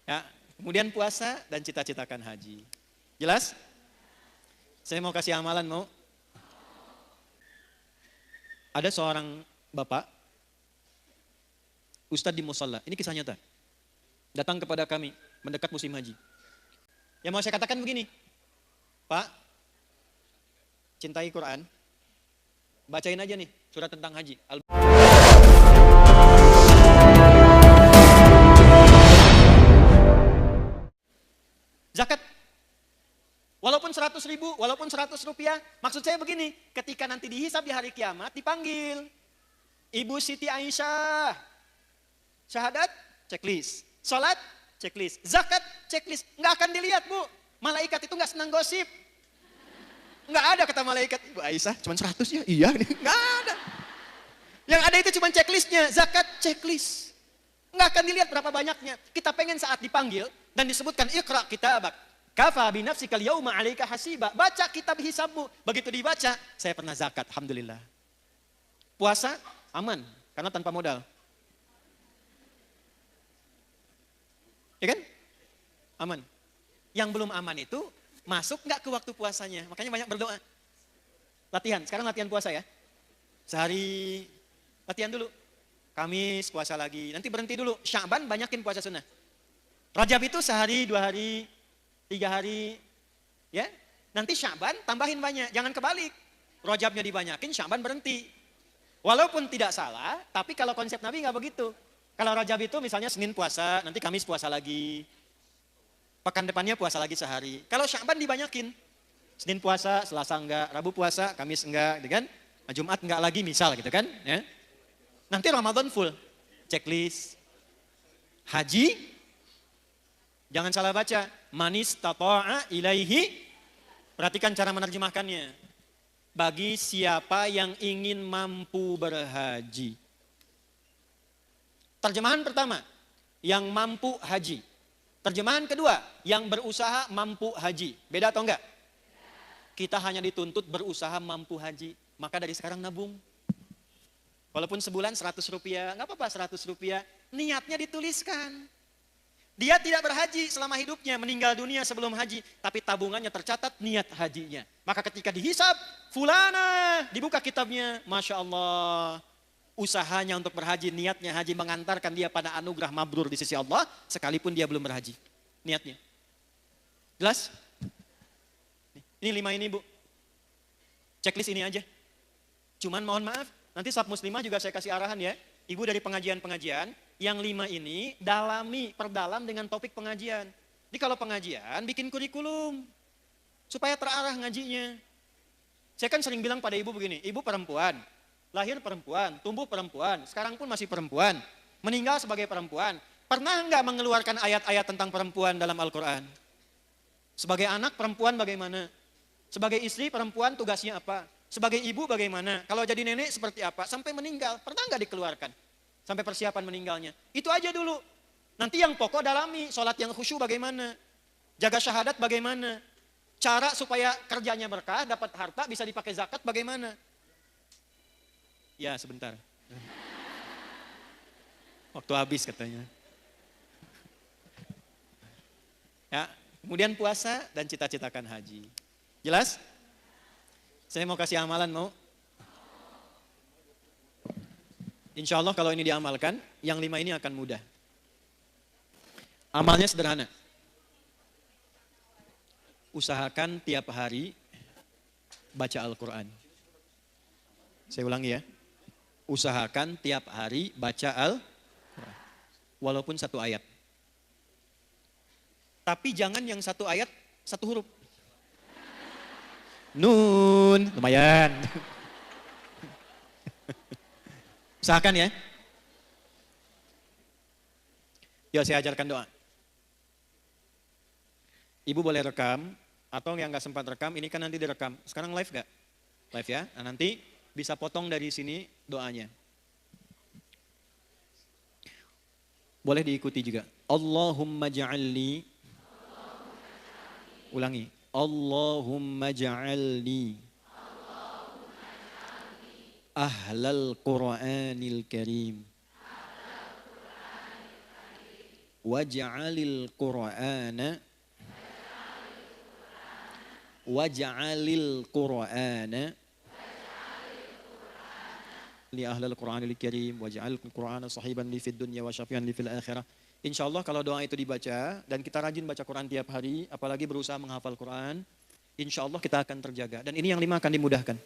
Ya, kemudian puasa dan cita-citakan haji. Jelas? Saya mau kasih amalan, mau? Ada seorang bapak, ustadz di musalla, ini kisah nyata. Datang kepada kami, mendekat musim haji. Yang mau saya katakan begini, Pak, cintai Quran, bacain aja nih surat tentang haji. Zakat, walaupun 100 ribu, walaupun 100 rupiah, maksud saya begini, ketika nanti dihisab di hari kiamat, dipanggil. Ibu Siti Aisyah, syahadat, checklist. Salat, checklist. Zakat, checklist. Nggak akan dilihat, Bu. Malaikat itu nggak senang gosip. Nggak ada kata malaikat, Ibu Aisyah cuma 100 ya? Iya, nggak ada. Yang ada itu cuma checklistnya, zakat, checklist. Nggak akan dilihat berapa banyaknya. Kita pengen saat dipanggil dan disebutkan Iqra kitabak. Kafa binafsikal yauma 'alaika hasiba. Baca kitab hisabmu. Begitu dibaca, saya pernah zakat, alhamdulillah. Puasa aman karena tanpa modal. Ya kan? Aman. Yang belum aman itu masuk nggak ke waktu puasanya. Makanya banyak berdoa. Latihan, sekarang latihan puasa ya. Sehari latihan dulu. Kamis puasa lagi, nanti berhenti dulu. Sya'ban banyakin puasa sunnah. Rajab itu sehari, 2 hari, 3 hari. Ya, nanti Sya'ban tambahin banyak, jangan kebalik. Rajabnya dibanyakin, Sya'ban berhenti. Walaupun tidak salah, tapi kalau konsep Nabi nggak begitu. Kalau Rajab itu misalnya Senin puasa, nanti Kamis puasa lagi. Pekan depannya puasa lagi sehari. Kalau Sya'ban dibanyakin. Senin puasa, Selasa enggak, Rabu puasa, Kamis enggak, gitu kan? Jumat enggak lagi misal gitu kan, ya. Nanti Ramadan full, checklist. Haji, jangan salah baca. Manis tata'a ilaihi, perhatikan cara menerjemahkannya. Bagi siapa yang ingin mampu berhaji. Terjemahan pertama, yang mampu haji. Terjemahan kedua, yang berusaha mampu haji. Beda atau enggak? Kita hanya dituntut berusaha mampu haji. Maka dari sekarang nabung. Walaupun sebulan 100 rupiah, nggak apa-apa 100 rupiah, niatnya dituliskan. Dia tidak berhaji selama hidupnya, meninggal dunia sebelum haji, tapi tabungannya tercatat niat hajinya. Maka ketika dihisab, fulana, dibuka kitabnya, Masya Allah, usahanya untuk berhaji, niatnya haji mengantarkan dia pada anugerah mabrur di sisi Allah, sekalipun dia belum berhaji, niatnya. Jelas? Ini 5 ini, Bu. Checklist ini aja. Cuman mohon maaf, nanti Sab Muslimah juga saya kasih arahan ya. Ibu dari pengajian-pengajian, yang 5 ini dalami, perdalam dengan topik pengajian. Jadi kalau pengajian, bikin kurikulum. Supaya terarah ngajinya. Saya kan sering bilang pada ibu begini, ibu perempuan, lahir perempuan, tumbuh perempuan, sekarang pun masih perempuan, meninggal sebagai perempuan. Pernah enggak mengeluarkan ayat-ayat tentang perempuan dalam Al-Quran? Sebagai anak perempuan bagaimana? Sebagai istri perempuan tugasnya apa? Sebagai ibu bagaimana? Kalau jadi nenek seperti apa? Sampai meninggal, pernah nggak dikeluarkan? Sampai persiapan meninggalnya. Itu aja dulu. Nanti yang pokok dalami, sholat yang khusyuk bagaimana? Jaga syahadat bagaimana? Cara supaya kerjanya berkah, dapat harta, bisa dipakai zakat bagaimana? Ya sebentar. Waktu habis katanya. Ya, kemudian puasa dan cita-citakan haji. Jelas? Saya mau kasih amalan, mau? Insya Allah kalau ini diamalkan, yang 5 ini akan mudah. Amalnya sederhana. Usahakan tiap hari baca Al-Quran. Saya ulangi ya. Usahakan tiap hari baca Al-Quran. Walaupun 1 ayat. Tapi jangan yang 1 ayat 1 huruf. Nun, lumayan. Usahakan ya. Yuk saya ajarkan doa. Ibu boleh rekam, atau yang gak sempat rekam, ini kan nanti direkam. Sekarang live gak? Live ya, nah, nanti bisa potong dari sini doanya. Boleh diikuti juga. Allahumma ja'alni. Ulangi. Allahumma ja'alni ahlal Qur'anil Karim Waj'alil Qur'ana Waj'alil Qur'ana li ahlil Qur'anil Karim waj'al Qur'ana sahiban li fid dunya wa syafi'an li fil akhirah. Insyaallah kalau doa itu dibaca dan kita rajin baca Quran tiap hari, apalagi berusaha menghafal Quran, insyaallah kita akan terjaga. Dan ini yang 5 akan dimudahkan.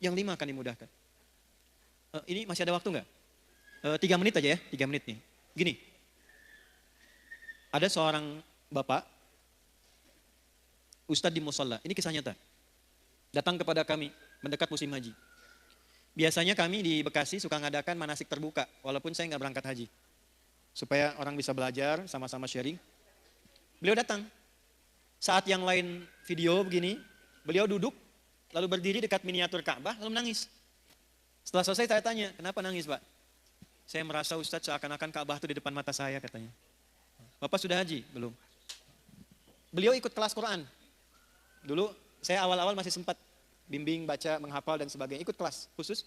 Yang 5 akan dimudahkan. Ini masih ada waktu nggak? 3 menit aja ya, 3 menit nih. Gini, ada seorang bapak, ustadz di musalla, ini kisah nyata. Datang kepada kami, mendekat musim haji. Biasanya kami di Bekasi suka ngadakan manasik terbuka, walaupun saya nggak berangkat haji. Supaya orang bisa belajar, sama-sama sharing. Beliau datang. Saat yang lain video begini, beliau duduk, lalu berdiri dekat miniatur Ka'bah, lalu menangis. Setelah selesai saya tanya, kenapa nangis Pak? Saya merasa Ustadz seakan-akan Ka'bah itu di depan mata saya katanya. Bapak sudah haji? Belum. Beliau ikut kelas Quran. Dulu saya awal-awal masih sempat bimbing, baca, menghafal dan sebagainya, ikut kelas khusus.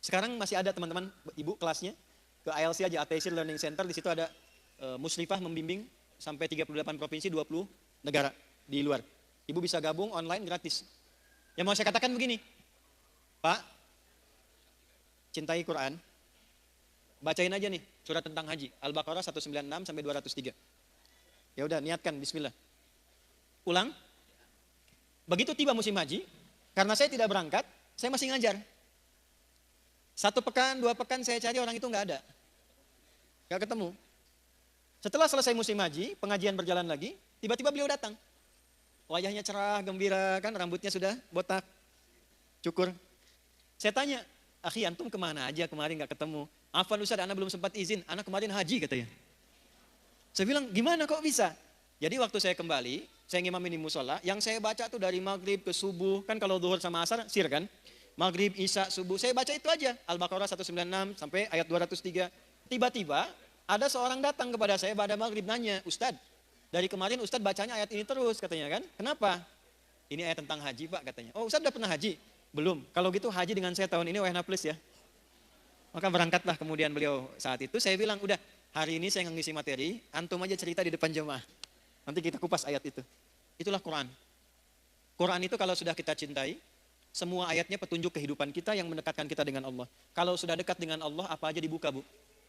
Sekarang masih ada teman-teman ibu kelasnya, ke ILC aja, ATC Learning Center, di situ ada muslimah membimbing sampai 38 provinsi, 20 negara di luar. Ibu bisa gabung online gratis. Yang mau saya katakan begini, Pak, cintai Quran, bacain aja nih surat tentang haji, Al-Baqarah 196 sampai 203. Ya udah niatkan, bismillah. Ulang. Begitu tiba musim haji, karena saya tidak berangkat, saya masih ngajar. 1 pekan, 2 pekan saya cari orang itu nggak ada. Nggak ketemu. Setelah selesai musim haji, pengajian berjalan lagi, tiba-tiba beliau datang. Wajahnya cerah, gembira, kan rambutnya sudah botak, cukur. Saya tanya, akhi antum kemana aja kemarin nggak ketemu? Afwan Ustaz, anak belum sempat izin, anak kemarin haji katanya. Saya bilang, gimana kok bisa? Jadi waktu saya kembali, saya ngimamin di musola, yang saya baca tuh dari maghrib ke subuh, kan kalau zuhur sama asar, sir kan? Maghrib, isya, subuh, saya baca itu aja. Al-Baqarah 196 sampai ayat 203. Tiba-tiba ada seorang datang kepada saya pada maghrib nanya, Ustadz, dari kemarin Ustadz bacanya ayat ini terus katanya kan? Kenapa? Ini ayat tentang haji Pak katanya. Oh Ustadz udah pernah haji? Belum. Kalau gitu haji dengan saya tahun ini WNA plus ya. Maka berangkatlah kemudian beliau saat itu, saya bilang udah hari ini saya ngisi materi, antum aja cerita di depan jemaah. Nanti kita kupas ayat itu. Itulah Quran. Quran itu kalau sudah kita cintai, semua ayatnya petunjuk kehidupan kita yang mendekatkan kita dengan Allah. Kalau sudah dekat dengan Allah, apa aja dibuka Bu.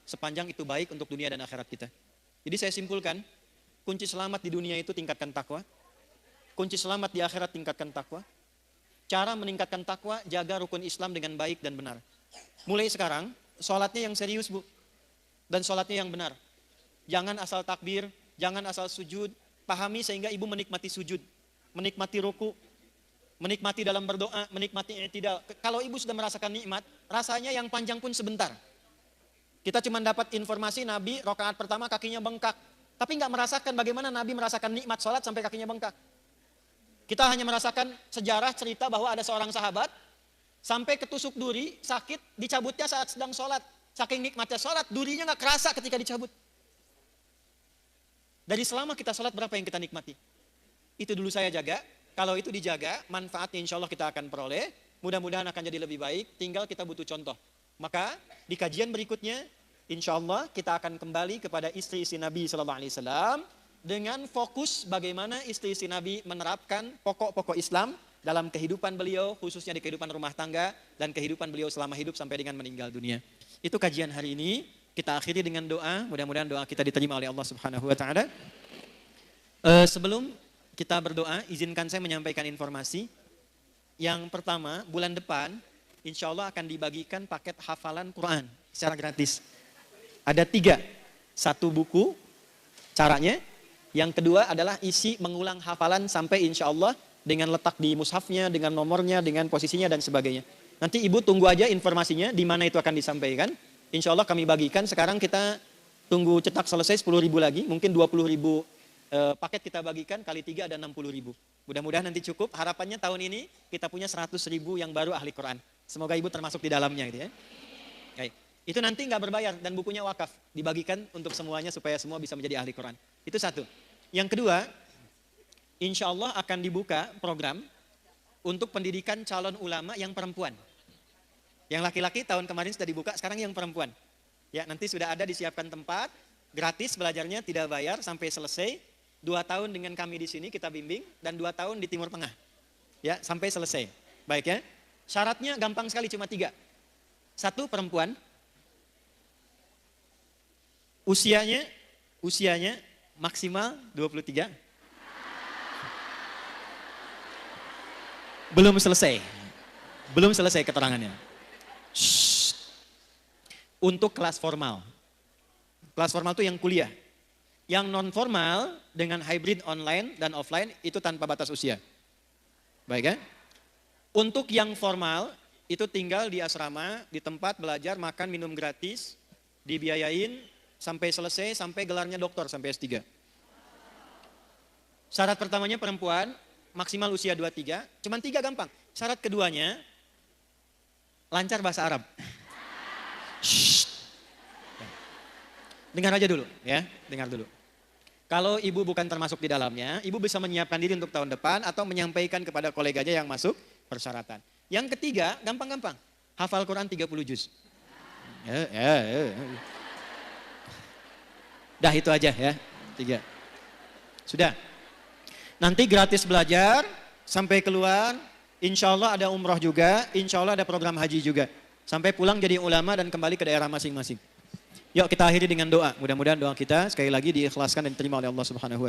Sepanjang itu baik untuk dunia dan akhirat kita. Jadi saya simpulkan, kunci selamat di dunia itu tingkatkan takwa. Kunci selamat di akhirat tingkatkan takwa. Cara meningkatkan takwa, jaga rukun Islam dengan baik dan benar. Mulai sekarang, sholatnya yang serius Bu. Dan sholatnya yang benar. Jangan asal takbir, jangan asal sujud. Pahami sehingga ibu menikmati sujud, menikmati ruku, menikmati dalam berdoa, menikmati i'tidal. Kalau ibu sudah merasakan nikmat, rasanya yang panjang pun sebentar. Kita cuma dapat informasi Nabi rakaat pertama kakinya bengkak, tapi nggak merasakan bagaimana Nabi merasakan nikmat sholat sampai kakinya bengkak. Kita hanya merasakan sejarah cerita bahwa ada seorang sahabat sampai ketusuk duri, sakit, dicabutnya saat sedang sholat. Saking nikmatnya sholat, durinya nggak kerasa ketika dicabut. Dari selama kita sholat berapa yang kita nikmati? Itu dulu saya jaga. Kalau itu dijaga, manfaatnya insya Allah kita akan peroleh. Mudah-mudahan akan jadi lebih baik. Tinggal kita butuh contoh. Maka di kajian berikutnya, insya Allah kita akan kembali kepada istri-istri Nabi SAW dengan fokus bagaimana istri-istri Nabi menerapkan pokok-pokok Islam dalam kehidupan beliau, khususnya di kehidupan rumah tangga dan kehidupan beliau selama hidup sampai dengan meninggal dunia. Itu kajian hari ini. Kita akhiri dengan doa, mudah-mudahan doa kita diterima oleh Allah Subhanahu wa taala. Sebelum kita berdoa, izinkan saya menyampaikan informasi. Yang pertama, bulan depan insya Allah akan dibagikan paket hafalan Quran secara gratis. Ada 3. 1 buku caranya, yang kedua adalah isi mengulang hafalan sampai insya Allah dengan letak di mushafnya, dengan nomornya, dengan posisinya dan sebagainya. Nanti ibu tunggu aja informasinya di mana itu akan disampaikan. Insya Allah kami bagikan, sekarang kita tunggu cetak selesai 10.000 lagi, mungkin 20.000 paket kita bagikan, kali 3 ada 60.000. Mudah-mudahan nanti cukup, harapannya tahun ini kita punya 100.000 yang baru ahli Quran. Semoga ibu termasuk di dalamnya gitu ya. Baik. Itu nanti nggak berbayar dan bukunya wakaf, dibagikan untuk semuanya supaya semua bisa menjadi ahli Quran. Itu 1. Yang kedua, insya Allah akan dibuka program untuk pendidikan calon ulama yang perempuan. Yang laki-laki tahun kemarin sudah dibuka, sekarang yang perempuan. Ya, nanti sudah ada disiapkan tempat, Gratis belajarnya, tidak bayar sampai selesai. 2 tahun dengan kami di sini kita bimbing dan 2 tahun di Timur Tengah. Ya, sampai selesai. Baik ya. Syaratnya gampang sekali, cuma 3. 1, perempuan. Usianya maksimal 23. Belum selesai keterangannya. Shh. Untuk kelas formal. Kelas formal itu yang kuliah. Yang non formal dengan hybrid online dan offline itu tanpa batas usia. Baik kan? Untuk yang formal itu tinggal di asrama, di tempat belajar, makan, minum gratis, dibiayain sampai selesai, sampai gelarnya doktor, sampai S3. Syarat pertamanya perempuan, maksimal usia 23, cuman 3 gampang. Syarat keduanya, lancar bahasa Arab. Shh. Dengar aja dulu ya, dengar dulu. Kalau ibu bukan termasuk di dalamnya, ibu bisa menyiapkan diri untuk tahun depan atau menyampaikan kepada koleganya yang masuk persyaratan. Yang ketiga, gampang-gampang. Hafal Quran 30 juz. Dah itu aja ya, 3. Sudah. Nanti gratis belajar sampai keluar, insya Allah ada umroh juga, insya Allah ada program haji juga. Sampai pulang jadi ulama dan kembali ke daerah masing-masing. Yuk kita akhiri dengan doa. Mudah-mudahan doa kita sekali lagi diikhlaskan dan diterima oleh Allah Subhanahu wa